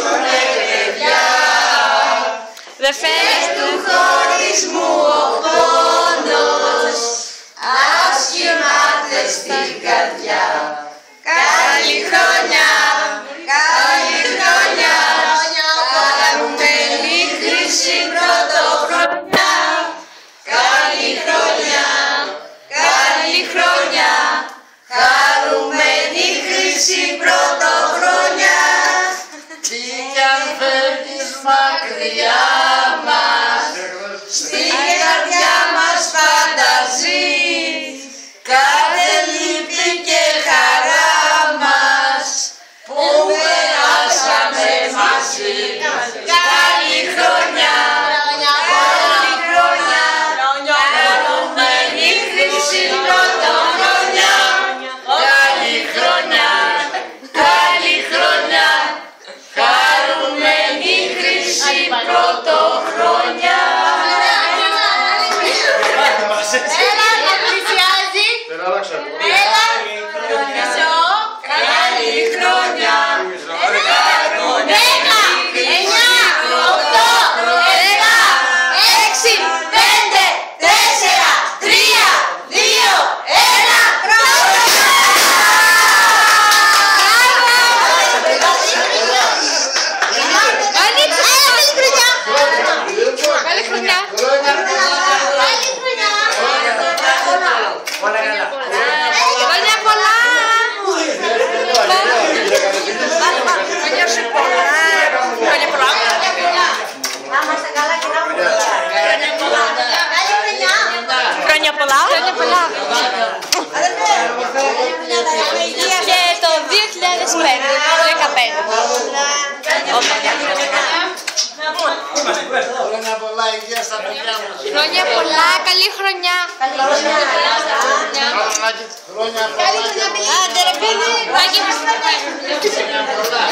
ζουνε παιδιά. Δε φες του χωρισμού ο πόνος ας κοιμάται στην καρδιά. Καλή χρονιά, καλή χρονιά, χαρούμενη χρυσή πρωτοχρονιά. Καλή χρονιά, καλή χρονιά, χαρούμενη χρυσή πρωτοχρονιά. Τι κι αν φεύγεις μακριά μας, στην καρδιά μας πάντα ζεις, κάθε λύπη και χαρά μας που περάσαμε μαζί. Καλή χρονιά, καλή χρονιά, χαρούμενη χρυσή πρωτοχρονιά. Καλή χρονιά, καλή χρονιά, χαρούμενη χρυσή πρωτοχρονιά. Έλα, να πλησιάζει. Έλα, πίσω. Καλή χρονιά. 10, 9, 8, 7, 6, 5, 4, 3, 2, 1. Καλή χρονιά. Χρόνια πολλά. Χρόνια σου πολλά. Χρόνια πολλά. Να είμαστε καλά και να έχουμε πολλά. Καλή χρονιά. Χρόνια πολλά. Χρόνια πολλά. Και το 2015. χρόνια πολλά υγεία στα παιδιά μας. Χρόνια πολλά, καλή χρονιά. Χρόνια πολλά. Άντε ρε παιδί. Χρόνια πολλά.